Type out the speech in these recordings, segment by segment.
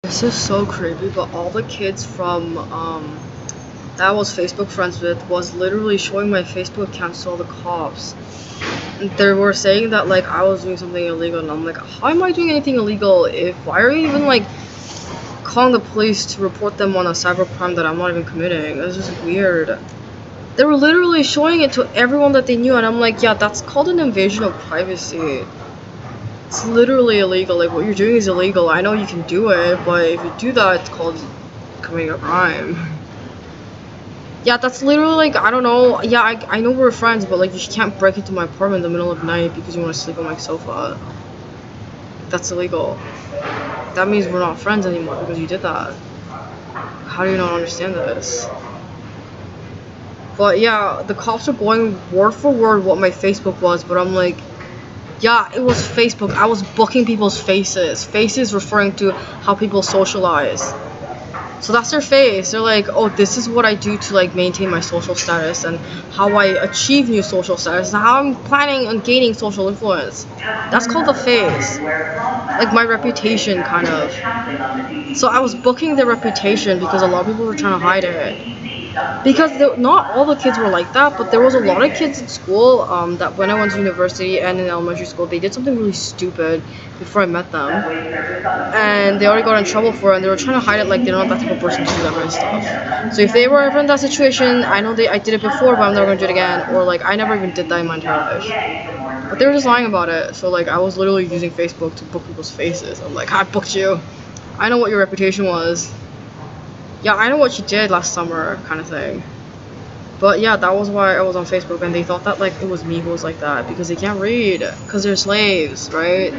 This is so creepy, but all the kids from that I was Facebook friends with was literally showing my Facebook accounts to all the cops. And they were saying that like I was doing something illegal, and I'm like, how am I doing anything illegal? If why are you even like calling the police to report them on a cybercrime that I'm not even committing? It's just weird. They were literally showing it to everyone that they knew, and I'm like, yeah, that's called an invasion of privacy. It's literally illegal. Like, what you're doing is illegal. I know you can do it, but if you do that, it's called committing a crime. Yeah, that's literally like, I don't know. Yeah, I know we're friends, but like, you can't break into my apartment in the middle of the night because you want to sleep on my sofa. That's illegal. That means we're not friends anymore because you did that. How do you not understand this? But yeah, the cops are going word for word what my Facebook was, but I'm like, yeah, it was Facebook. I was booking people's faces. Faces referring to how people socialize. So that's their face. They're like, oh, this is what I do to like maintain my social status and how I achieve new social status and how I'm planning on gaining social influence. That's called the face. Like my reputation, kind of. So I was booking their reputation because a lot of people were trying to hide it. Because not all the kids were like that, but there was a lot of kids in school that when I went to university and in elementary school, they did something really stupid before I met them, and they already got in trouble for it, and they were trying to hide it like they're not that type of person to do that kind of stuff. So if they were ever in that situation, I know I did it before, but I'm never gonna do it again, or like I never even did that in my entire life. But they were just lying about it, so like I was literally using Facebook to book people's faces. I'm like, I booked you. I know what your reputation was. Yeah, I know what you did last summer, kind of thing. But yeah, that was why I was on Facebook, and they thought that like it was me who was like that because they can't read, because they're slaves, right?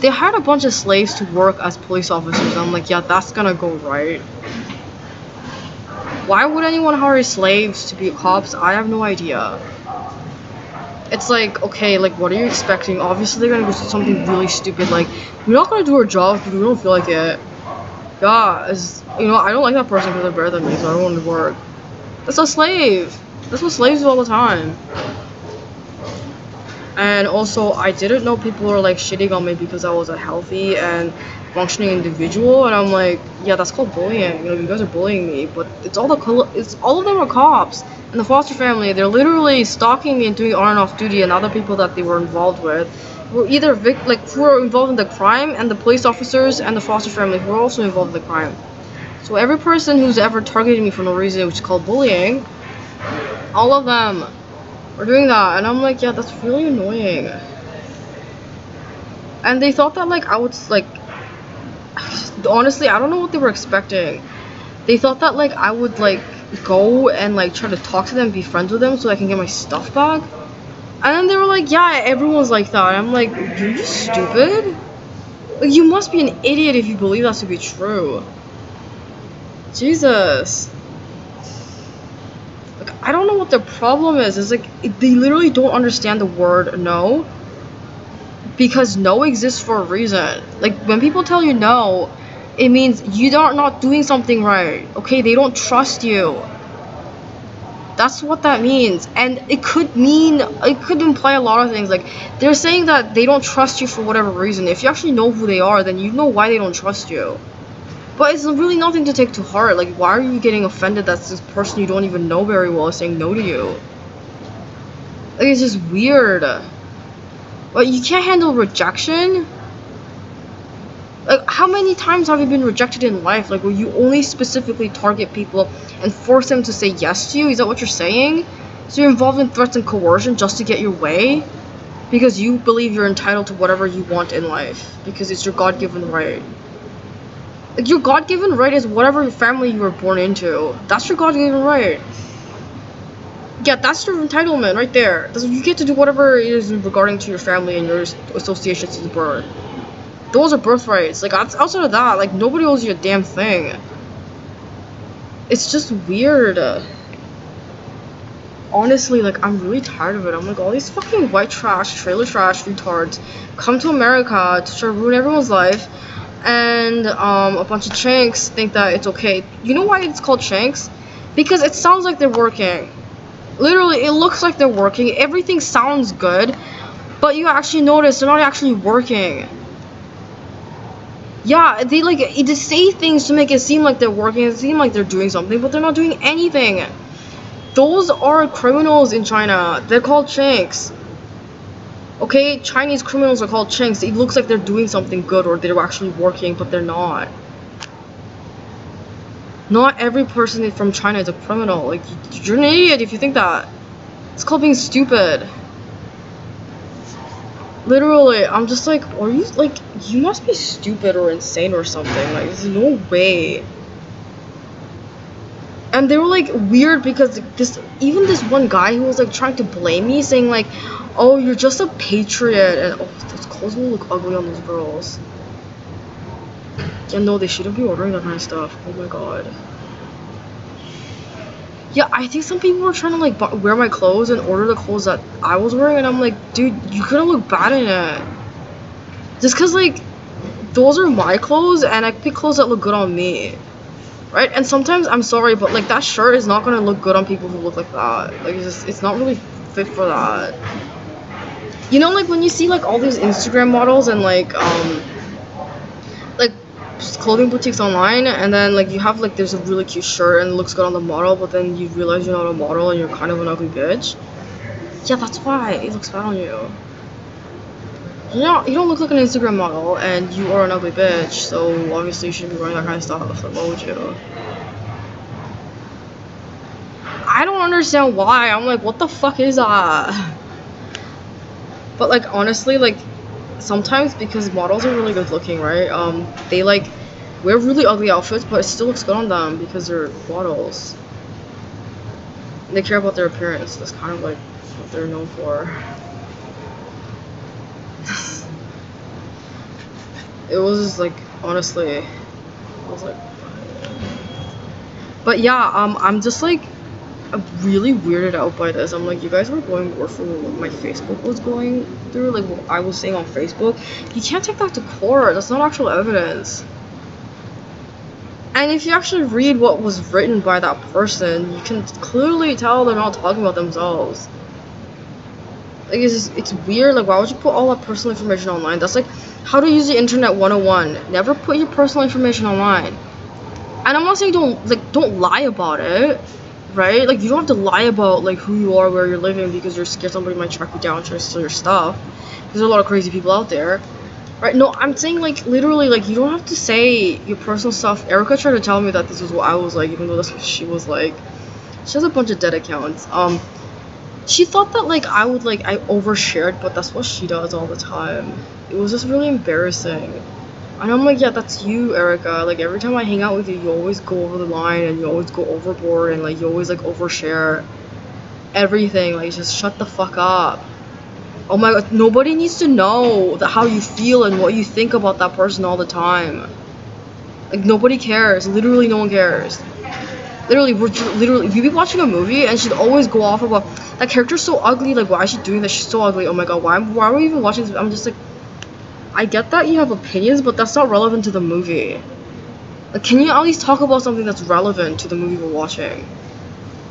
They hired a bunch of slaves to work as police officers, and I'm like, yeah, that's gonna go right. Why would anyone hire slaves to be cops? I have no idea. It's like, okay, like what are you expecting? Obviously they're gonna do something really stupid, like we're not gonna do our job because we don't feel like it. Yeah, I don't like that person because they're better than me, so I don't want to work. That's a slave. That's what slaves do all the time. And also, I didn't know people were like shitting on me because I was a healthy and functioning individual, and I'm like, yeah, that's called bullying. You guys are bullying me, but it's all of them are cops and the foster family. They're literally stalking me and doing on and off duty, and other people that they were involved with were either who were involved in the crime, and the police officers and the foster family who were also involved in the crime. So every person who's ever targeted me for no reason, which is called bullying, all of them are doing that, and I'm like, yeah, that's really annoying. And they thought that like I would like, honestly, I don't know what they were expecting. They thought that like I would like go and like try to talk to them, be friends with them, so I can get my stuff back. And then they were like, yeah, everyone's like that. And I'm like, you're just stupid. Like you must be an idiot if you believe that to be true. Jesus. Like I don't know what their problem is. It's like they literally don't understand the word no. Because no exists for a reason. Like when people tell you no, it means you are not doing something right. Okay, they don't trust you. That's what that means. And it could imply a lot of things. Like they're saying that they don't trust you for whatever reason. If you actually know who they are, then you know why they don't trust you. But it's really nothing to take to heart. Like why are you getting offended that this person you don't even know very well is saying no to you? Like it's just weird. But you can't handle rejection? Like, how many times have you been rejected in life? Like, will you only specifically target people and force them to say yes to you? Is that what you're saying? So you're involved in threats and coercion just to get your way? Because you believe you're entitled to whatever you want in life. Because it's your God-given right. Like, your God-given right is whatever family you were born into. That's your God-given right. Yeah, that's your entitlement right there. You get to do whatever it is regarding to your family and your associations to the birth. Those are birthrights. Like, outside of that, like, nobody owes you a damn thing. It's just weird. Honestly, like, I'm really tired of it. I'm like, all these fucking white trash, trailer trash retards come to America to try to ruin everyone's life, and a bunch of chanks think that it's okay. You know why it's called chanks? Because it sounds like they're working. Literally, it looks like they're working. Everything sounds good, but you actually notice they're not actually working. Yeah, they like they say things to make it seem like they're working, it seem like they're doing something, but they're not doing anything. Those are criminals in China. They're called chinks. Okay, Chinese criminals are called chinks. It looks like they're doing something good or they're actually working, but they're not. Not every person from China is a criminal. Like, you're an idiot if you think that. It's called being stupid. Literally, I'm just like, are you, like, you must be stupid or insane or something. Like, there's no way. And they were like weird because even this one guy who was like trying to blame me, saying like, oh, you're just a patriot, and oh, those clothes will look ugly on those girls. Yeah, no, they shouldn't be ordering that kind of stuff. Oh my god. Yeah, I think some people were trying to like wear my clothes and order the clothes that I was wearing, and I'm like, dude, you couldn't look bad in it. Just cause like those are my clothes, and I pick clothes that look good on me, right? And sometimes I'm sorry, but like that shirt is not gonna look good on people who look like that. Like it's not really fit for that. You know, like when you see like all these Instagram models and like clothing boutiques online, and then like you have like there's a really cute shirt and it looks good on the model, but then you realize you're not a model and you're kind of an ugly bitch. Yeah, that's why it looks bad on you. You don't look like an Instagram model and you are an ugly bitch, so obviously you shouldn't be wearing that kind of stuff. Like, what would you? I don't understand why. I'm like, what the fuck is that? But like honestly, like sometimes because models are really good looking, right? They like wear really ugly outfits, but it still looks good on them because they're models. They care about their appearance. That's kind of like what they're known for. It was like honestly, it was like. But yeah, I'm just like I'm really weirded out by this. I'm like, you guys were going more for what my Facebook was going through, like what I was saying on Facebook. You can't take that to court. That's not actual evidence. And if you actually read what was written by that person, you can clearly tell they're not talking about themselves. Like, it's weird. Like, why would you put all that personal information online? That's like how to use the internet 101. Never put your personal information online. And I'm not saying don't lie about it, right? Like, you don't have to lie about like who you are, where you're living, because you're scared somebody might track you down and try to steal your stuff. Because there's a lot of crazy people out there. Right, no, I'm saying like literally like you don't have to say your personal stuff. Erica tried to tell me that this was what I was like, even though that's what she was like. She has a bunch of dead accounts. She thought that like I overshared, but that's what she does all the time. It was just really embarrassing. And I'm like, yeah, that's you, Erica. Like every time I hang out with you, you always go over the line and you always go overboard and like you always like overshare everything. Like just shut the fuck up. Oh my god, nobody needs to know how you feel and what you think about that person all the time. Like, nobody cares. Literally, no one cares. Literally, we'd be watching a movie and she'd always go off about, that character's so ugly, like, why is she doing that? She's so ugly. Oh my god, why are we even watching this? I'm just like, I get that you have opinions, but that's not relevant to the movie. Like, can you at least talk about something that's relevant to the movie we're watching?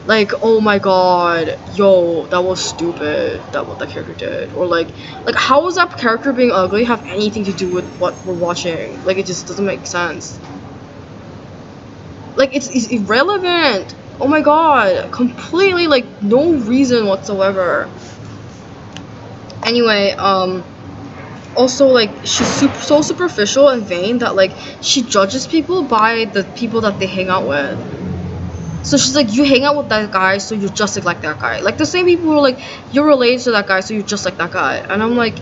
Like, oh my god, yo, that was stupid, that what that character did. Or like how does that character being ugly have anything to do with what we're watching? Like, it just doesn't make sense. Like, it's irrelevant. Oh my god, completely, like, no reason whatsoever. Anyway, also, like, she's so superficial and vain that, like, she judges people by the people that they hang out with. So she's like, you hang out with that guy, so you're just like that guy. Like the same people who are like, you're related to that guy, so you're just like that guy. And I'm like,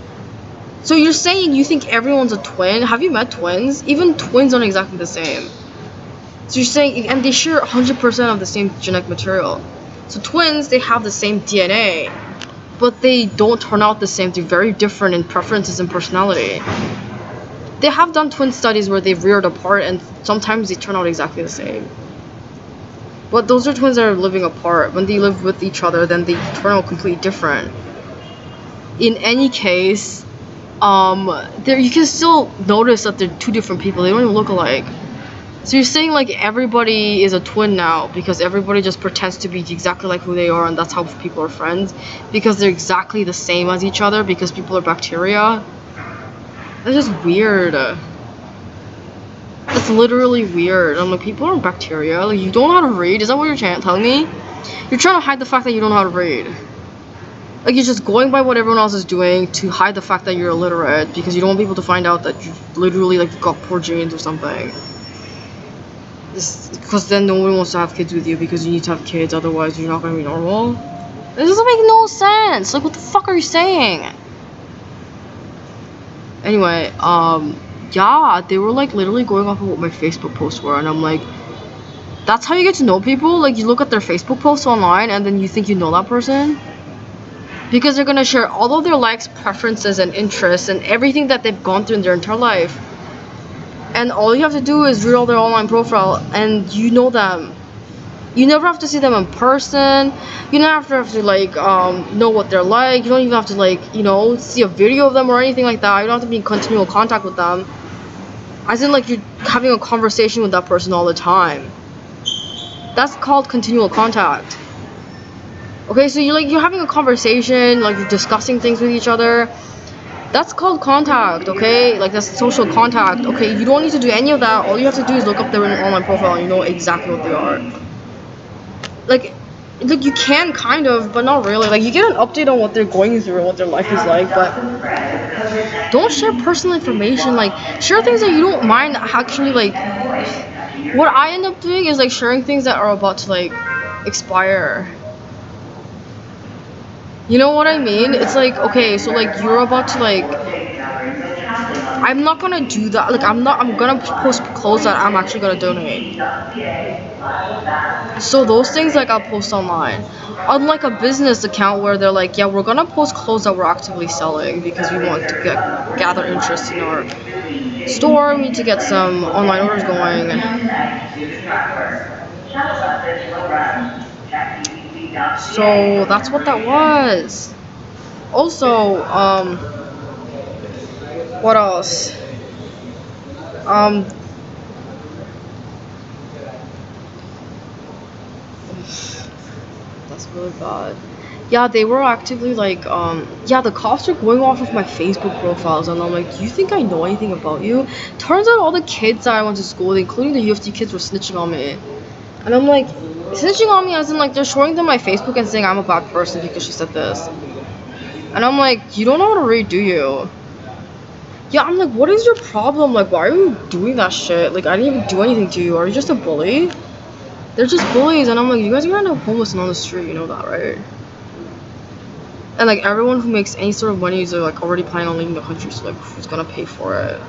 so you're saying you think everyone's a twin? Have you met twins? Even twins aren't exactly the same. So you're saying, and they share 100% of the same genetic material. So twins, they have the same DNA, but they don't turn out the same. They're very different in preferences and personality. They have done twin studies where they've reared apart, and sometimes they turn out exactly the same. But those are twins that are living apart. When they live with each other, then they turn out completely different. In any case, there you can still notice that they're two different people. They don't even look alike. So you're saying like everybody is a twin now because everybody just pretends to be exactly like who they are, and that's how people are friends, because they're exactly the same as each other because people are bacteria. That's just weird. It's literally weird. I'm like, people are bacteria. Like, you don't know how to read? Is that what you're telling me? You're trying to hide the fact that you don't know how to read. Like, you're just going by what everyone else is doing to hide the fact that you're illiterate because you don't want people to find out that you literally, like, got poor genes or something. Because then no one wants to have kids with you because you need to have kids, otherwise you're not going to be normal. This doesn't make no sense. Like, what the fuck are you saying? Anyway, yeah, they were, like, literally going off of what my Facebook posts were, and I'm like, that's how you get to know people? Like, you look at their Facebook posts online, and then you think you know that person? Because they're gonna share all of their likes, preferences, and interests, and everything that they've gone through in their entire life. And all you have to do is read all their online profile, and you know them. You never have to see them in person. You never have to, like, know what they're like. You don't even have to, like, you know, see a video of them or anything like that. You don't have to be in continual contact with them. As in, like, you're having a conversation with that person all the time. That's called continual contact. Okay, so you're having a conversation, like, you're discussing things with each other. That's called contact, okay? Like, that's social contact. Okay, you don't need to do any of that. All you have to do is look up their online profile and you know exactly what they are. Like you can kind of, but not really. Like, you get an update on what they're going through and what their life is like, but don't share personal information. Like, share things that you don't mind actually, like, what I end up doing is, like, sharing things that are about to, like, expire. You know what I mean? It's like, okay, so, like, you're about to, like, I'm not gonna do that. Like, I'm gonna post clothes that I'm actually gonna donate. So those things, like, I'll post online. Unlike a business account where they're like, yeah, we're gonna post clothes that we're actively selling because we want to gather interest in our store. We need to get some online orders going. So that's what that was. Also, what else? That's really bad. Yeah, they were actively, like, yeah, the cops are going off of my Facebook profiles, and I'm like, do you think I know anything about you? Turns out all the kids that I went to school with, including the U of T kids, were snitching on me. And I'm like, snitching on me as in, like, they're showing them my Facebook and saying I'm a bad person because she said this. And I'm like, you don't know how to read, do you? Yeah, I'm like, what is your problem? Like, why are you doing that shit? Like, I didn't even do anything to you. Are you just a bully? They're just bullies, and I'm like, you guys are gonna end up homeless and on the street, you know that, right? And, like, everyone who makes any sort of money is, like, already planning on leaving the country, so, like, who's gonna pay for it?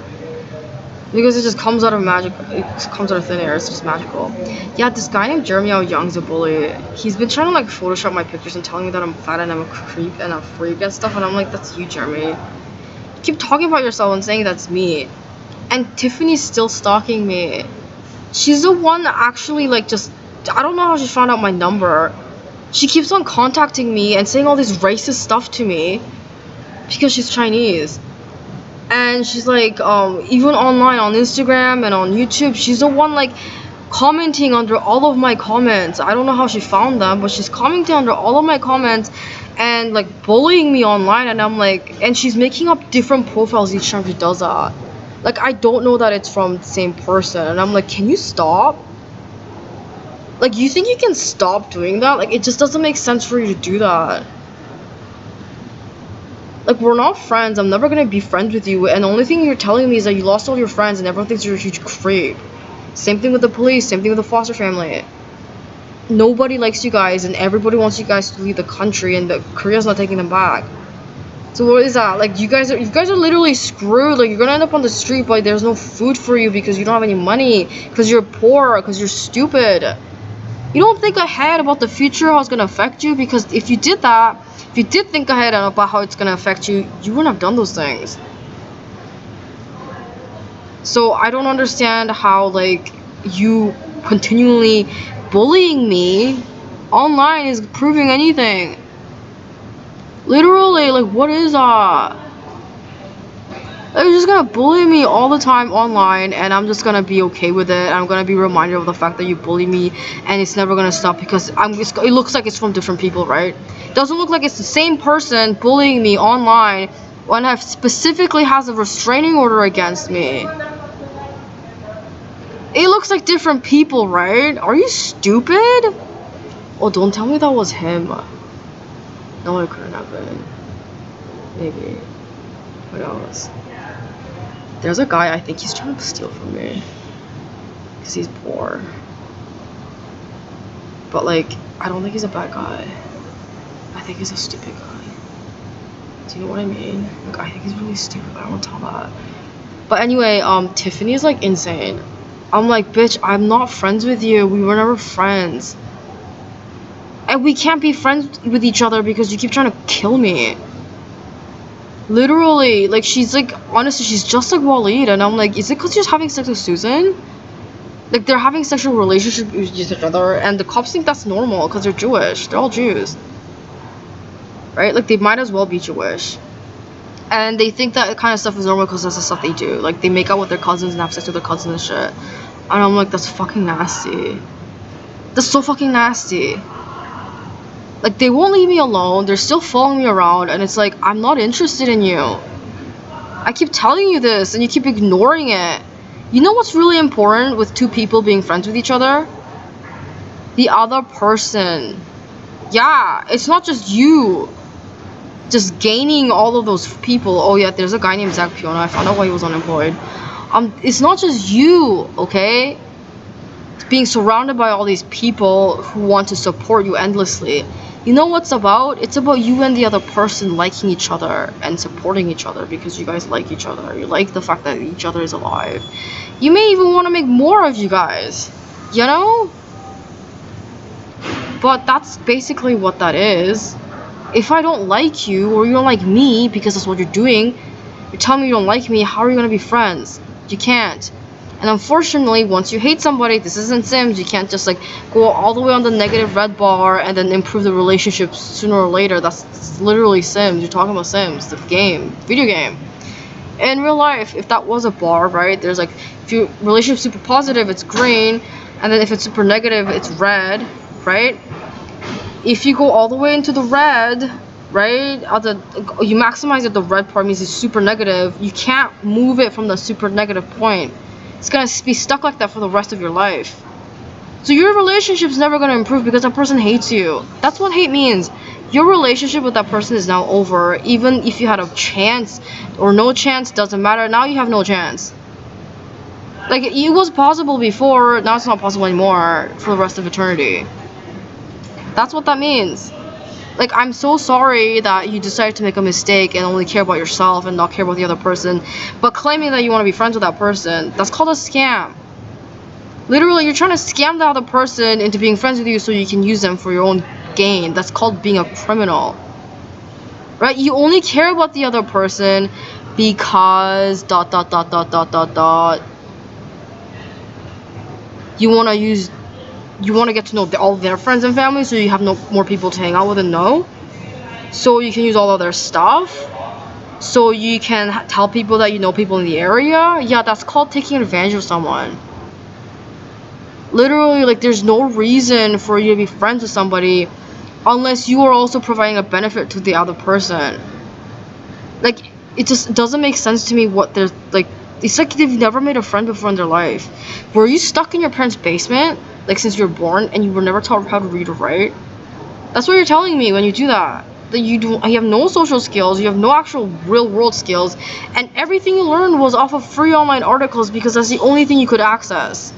Because it just comes out of magic, it comes out of thin air, it's just magical. Yeah, this guy named Jeremy L. Young's a bully. He's been trying to, like, Photoshop my pictures and telling me that I'm fat and I'm a creep and a freak and stuff, and I'm like, that's you, Jeremy. You keep talking about yourself and saying that's me. And Tiffany's still stalking me. She's the one that actually, like, just, I don't know how she found out my number. She keeps on contacting me and saying all this racist stuff to me because she's Chinese. And she's, like, even online on Instagram and on YouTube, she's the one, like, commenting under all of my comments. I don't know how she found them, but she's commenting under all of my comments and, like, bullying me online. And I'm like, and she's making up different profiles each time she does that. Like, I don't know that it's from the same person. And I'm like, can you stop? Like, you think you can stop doing that? Like, it just doesn't make sense for you to do that. Like, we're not friends. I'm never gonna be friends with you. And the only thing you're telling me is that you lost all your friends and everyone thinks you're a huge creep. Same thing with the police. Same thing with the foster family. Nobody likes you guys, and everybody wants you guys to leave the country, and Korea's not taking them back. So what is that? Like, you guys are literally screwed. Like, you're gonna end up on the street, but there's no food for you because you don't have any money, because you're poor, because you're stupid. You don't think ahead about the future, how it's gonna affect you, because if you did that, if you did think ahead about how it's gonna affect you, you wouldn't have done those things. So I don't understand how, like, you continually bullying me online is proving anything. Literally, like, what is that? Like, you're just gonna bully me all the time online, and I'm just gonna be okay with it. I'm gonna be reminded of the fact that you bully me, and it's never gonna stop because it looks like it's from different people, right? It doesn't look like it's the same person bullying me online when I specifically has a restraining order against me. It looks like different people, right? Are you stupid? Oh, don't tell me that was him. No, it couldn't have been. Maybe. Who knows? There's a guy, I think he's trying to steal from me. Because he's poor. But, like, I don't think he's a bad guy. I think he's a stupid guy. Do you know what I mean? Like, I think he's really stupid. I don't want to tell that. But anyway, Tiffany's, like, insane. I'm like, bitch, I'm not friends with you. We were never friends. And we can't be friends with each other because you keep trying to kill me. Literally, like, she's like, honestly, she's just like Waleed. And I'm like, is it because you're having sex with Susan? Like, they're having sexual relationships with each other, and the cops think that's normal because they're Jewish. They're all Jews. Right? Like, they might as well be Jewish. And they think that kind of stuff is normal because that's the stuff they do. Like, they make out with their cousins and have sex with their cousins and shit. And I'm like, that's fucking nasty. That's so fucking nasty. Like, they won't leave me alone. They're still following me around. And it's like, I'm not interested in you. I keep telling you this, and you keep ignoring it. You know what's really important with two people being friends with each other? The other person. Yeah, it's not just you. Just gaining all of those people. Oh yeah, there's a guy named Zach Piona. I found out why he was unemployed. It's not just you, okay? It's being surrounded by all these people who want to support you endlessly. You know what's about? It's about you and the other person liking each other and supporting each other because you guys like each other. You like the fact that each other is alive. You may even want to make more of you guys. You know? But that's basically what that is. If I don't like you or you don't like me because that's what you're doing, you're telling me you don't like me, how are you going to be friends? You can't. And unfortunately, once you hate somebody, this isn't Sims, you can't just like go all the way on the negative red bar and then improve the relationship sooner or later. That's literally Sims. You're talking about Sims, the game, video game. In real life, if that was a bar, right, there's like, if your relationship's super positive, it's green, and then if it's super negative, it's red, right? If you go all the way into the red, right, you maximize it, the red part means it's super negative, you can't move it from the super negative point. It's gonna be stuck like that for the rest of your life. So your relationship's never gonna improve because that person hates you. That's what hate means. Your relationship with that person is now over. Even if you had a chance or no chance, doesn't matter. Now you have no chance. Like, it was possible before, now it's not possible anymore for the rest of eternity. That's what that means. Like, I'm so sorry that you decided to make a mistake and only care about yourself and not care about the other person, but claiming that you want to be friends with that person, that's called a scam. Literally, you're trying to scam the other person into being friends with you so you can use them for your own gain. That's called being a criminal. Right? You only care about the other person because ... You want to get to know all their friends and family so you have no more people to hang out with and know. So you can use all of their stuff. So you can tell people that you know people in the area. Yeah, that's called taking advantage of someone. Literally, like, there's no reason for you to be friends with somebody unless you are also providing a benefit to the other person. Like, it just doesn't make sense to me what there's, like, it's like they've never made a friend before in their life. Were you stuck in your parents' basement, like, since you were born, and you were never taught how to read or write? That's what you're telling me when you do that. That you have no social skills, you have no actual real-world skills, and everything you learned was off of free online articles because that's the only thing you could access.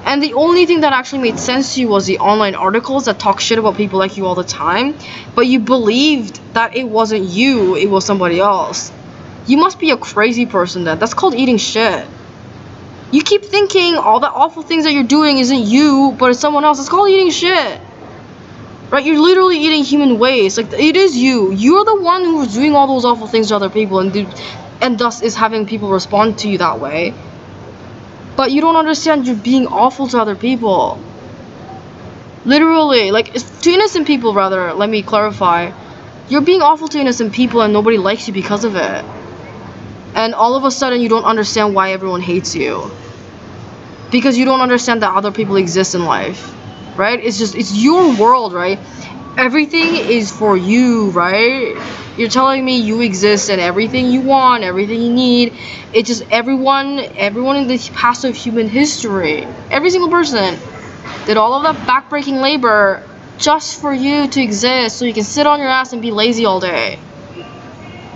And the only thing that actually made sense to you was the online articles that talk shit about people like you all the time, but you believed that it wasn't you, it was somebody else. You must be a crazy person then. That's called eating shit. You keep thinking all the awful things that you're doing isn't you, but it's someone else. It's called eating shit. Right? You're literally eating human waste. Like, it is you. You're the one who's doing all those awful things to other people and thus is having people respond to you that way. But you don't understand you're being awful to other people. Literally. Like, to innocent people, rather. Let me clarify. You're being awful to innocent people and nobody likes you because of it. And all of a sudden you don't understand why everyone hates you. Because you don't understand that other people exist in life. Right? It's your world, right? Everything is for you, right? You're telling me you exist and everything you want, everything you need. It's just everyone in the past of human history, every single person did all of that backbreaking labor just for you to exist so you can sit on your ass and be lazy all day.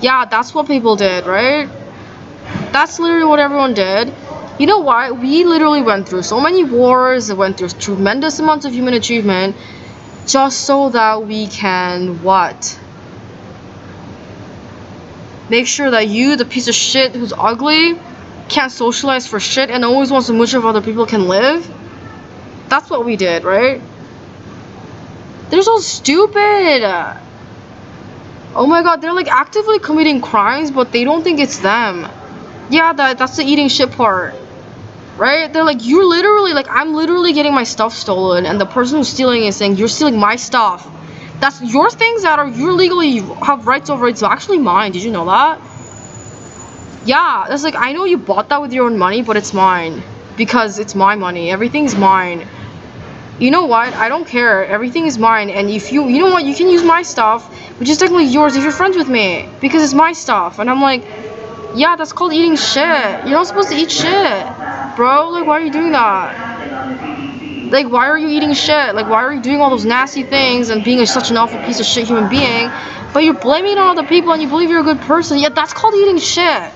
Yeah, that's what people did, right? That's literally what everyone did. You know why? We literally went through so many wars, went through tremendous amounts of human achievement just so that we can what? Make sure that you, the piece of shit who's ugly, can't socialize for shit and always wants to mooch if other people can live. That's what we did, right? They're so stupid. Oh my god, they're like actively committing crimes, but they don't think it's them. Yeah, that's the eating shit part. Right? They're like, you're literally, like, I'm literally getting my stuff stolen, and the person who's stealing is saying, you're stealing my stuff. That's your things that are, you legally have rights over, it's actually mine. Did you know that? Yeah, that's like, I know you bought that with your own money, but it's mine. Because it's my money. Everything's mine. You know what? I don't care. Everything is mine. And if you know what? You can use my stuff, which is technically yours if you're friends with me. Because it's my stuff. And I'm like, yeah, that's called eating shit. You're not supposed to eat shit. Bro, like, why are you doing that? Like, why are you eating shit? Like, why are you doing all those nasty things and being such an awful piece of shit human being? But you're blaming it on other people and you believe you're a good person. Yeah, that's called eating shit.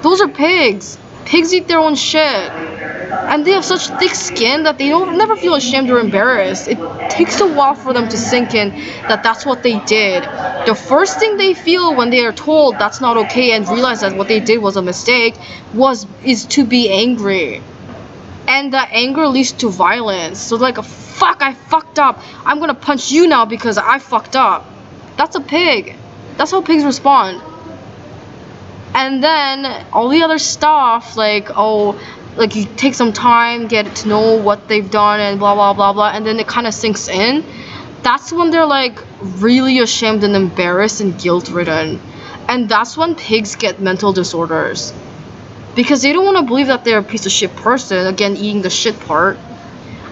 Those are pigs. Pigs eat their own shit. And they have such thick skin that they don't never feel ashamed or embarrassed. It takes a while for them to sink in that that's what they did. The first thing they feel when they are told that's not okay and realize that what they did was a mistake is to be angry. And that anger leads to violence. So like, fuck, I fucked up. I'm gonna punch you now because I fucked up. That's a pig. That's how pigs respond. And then all the other stuff, like, oh, like, you take some time, get to know what they've done and blah blah blah blah, and then it kind of sinks in. That's when they're like really ashamed and embarrassed and guilt ridden. And that's when pigs get mental disorders. Because they don't want to believe that they're a piece of shit person, again eating the shit part.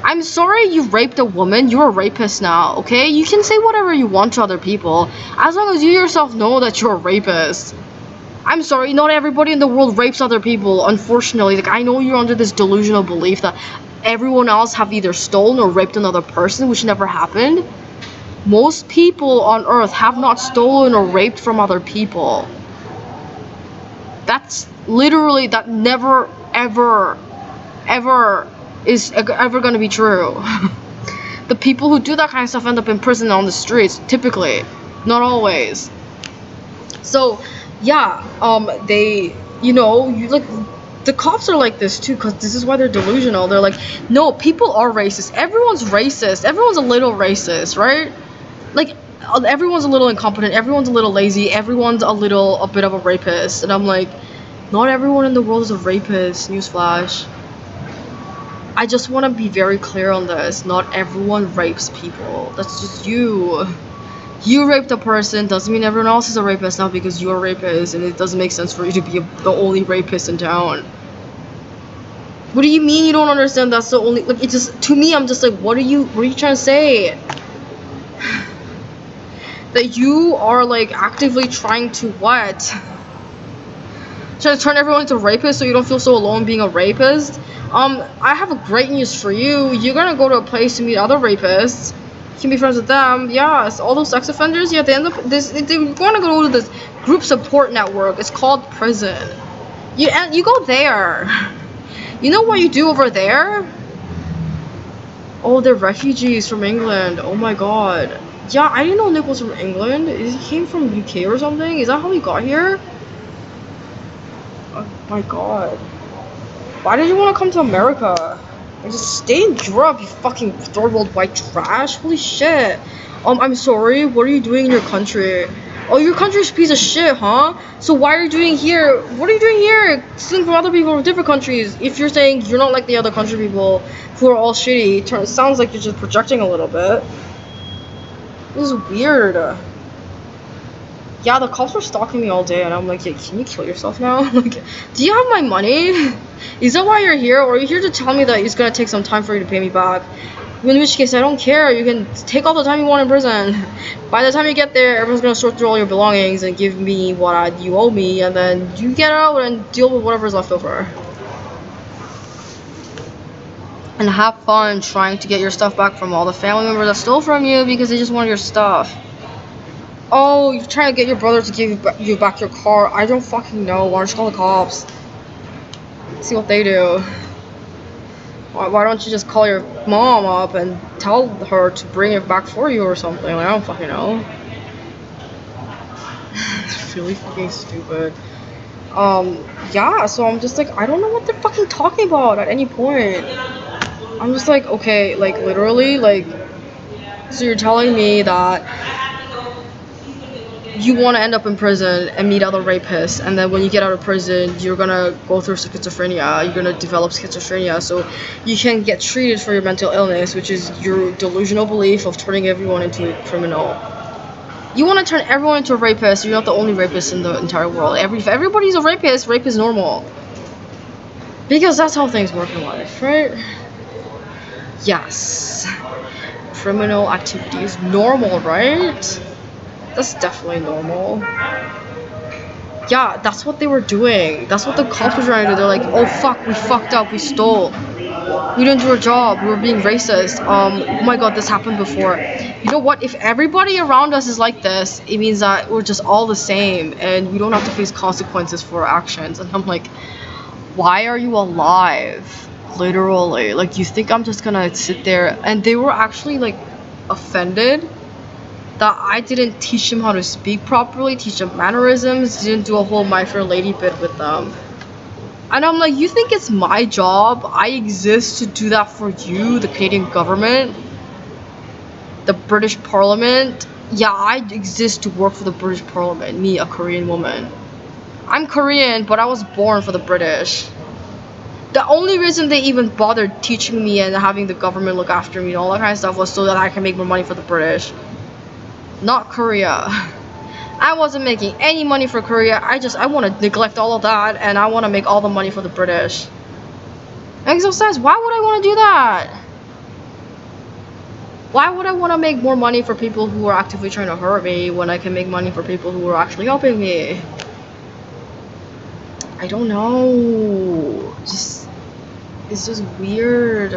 I'm sorry you raped a woman, you're a rapist now, okay? You can say whatever you want to other people, as long as you yourself know that you're a rapist. I'm sorry, not everybody in the world rapes other people, unfortunately. Like, I know you're under this delusional belief that everyone else have either stolen or raped another person, which never happened. Most people on earth have not stolen or raped from other people. That's literally, that never, ever, ever is ever gonna be true. The people who do that kind of stuff end up in prison on the streets, typically. Not always. So, yeah, they, you know, like, the cops are like this too, because this is why they're delusional. They're like, no, people are racist. Everyone's racist. Everyone's a little racist, right? Like, everyone's a little incompetent. Everyone's a little lazy. Everyone's a bit of a rapist. And I'm like, not everyone in the world is a rapist. Newsflash. I just want to be very clear on this. Not everyone rapes people. That's just you. You raped a person doesn't mean everyone else is a rapist now because you're a rapist, and it doesn't make sense for you to be the only rapist in town. What do you mean you don't understand that's the only, like, it just, to me, I'm just like, what are you trying to say? That you are, like, actively trying to what? Trying to turn everyone into rapists so you don't feel so alone being a rapist? I have a great news for you. You're gonna go to a place to meet other rapists. You can be friends with them. Yes, all those sex offenders, yeah, they end up they're gonna go to this group support network. It's called prison. You go there. You know what you do over there? Oh, they're refugees from England. Oh my god. Yeah, I didn't know Nick was from England. He came from UK or something? Is that how he got here? Oh my god. Why did you want to come to America? And just stay in Europe, you fucking third world white trash. Holy shit. I'm sorry. What are you doing in your country? Oh, your country's a piece of shit, huh? So why are you doing here? What are you doing here? Stealing from other people from different countries. If you're saying you're not like the other country people who are all shitty, it sounds like you're just projecting a little bit. This is weird. Yeah, the cops were stalking me all day, and I'm like, yeah, can you kill yourself now? Like, do you have my money? Is that why you're here? Or are you here to tell me that it's gonna take some time for you to pay me back? In which case, I don't care. You can take all the time you want in prison. By the time you get there, everyone's gonna sort through all your belongings and give me what you owe me, and then you get out and deal with whatever's left over. And have fun trying to get your stuff back from all the family members that stole from you because they just wanted your stuff. Oh, you're trying to get your brother to give you back your car. I don't fucking know. Why don't you call the cops? See what they do. Why don't you just call your mom up and tell her to bring it back for you or something? Like, I don't fucking know. It's really fucking stupid. Yeah, so I'm just like, I don't know what they're fucking talking about at any point. I'm just like, okay, like, literally, like, so you're telling me that you want to end up in prison and meet other rapists, and then when you get out of prison, you're gonna go through schizophrenia, you're gonna develop schizophrenia, so you can get treated for your mental illness, which is your delusional belief of turning everyone into a criminal. You want to turn everyone into a rapist. You're not the only rapist in the entire world. If everybody's a rapist, rape is normal. Because that's how things work in life, right? Yes. Criminal activity is normal, right? That's definitely normal. Yeah, that's what they were doing. That's what the cops were trying to do. They're like, oh fuck, we fucked up, we stole. We didn't do our job, we were being racist. Oh my god, this happened before. You know what, if everybody around us is like this, it means that we're just all the same and we don't have to face consequences for our actions. And I'm like, why are you alive? Literally. Like, you think I'm just gonna sit there? And they were actually like offended that I didn't teach him how to speak properly, teach him mannerisms, didn't do a whole My Fair Lady bit with them. And I'm like, you think it's my job? I exist to do that for you, the Canadian government, the British Parliament? Yeah, I exist to work for the British Parliament, me, a Korean woman. I'm Korean, but I was born for the British. The only reason they even bothered teaching me and having the government look after me and all that kind of stuff was so that I can make more money for the British. Not Korea. I wasn't making any money for Korea. I want to neglect all of that and I want to make all the money for the British. Makes no sense. Why would I want to do that? Why would I want to make more money for people who are actively trying to hurt me when I can make money for people who are actually helping me? I don't know. It's just weird.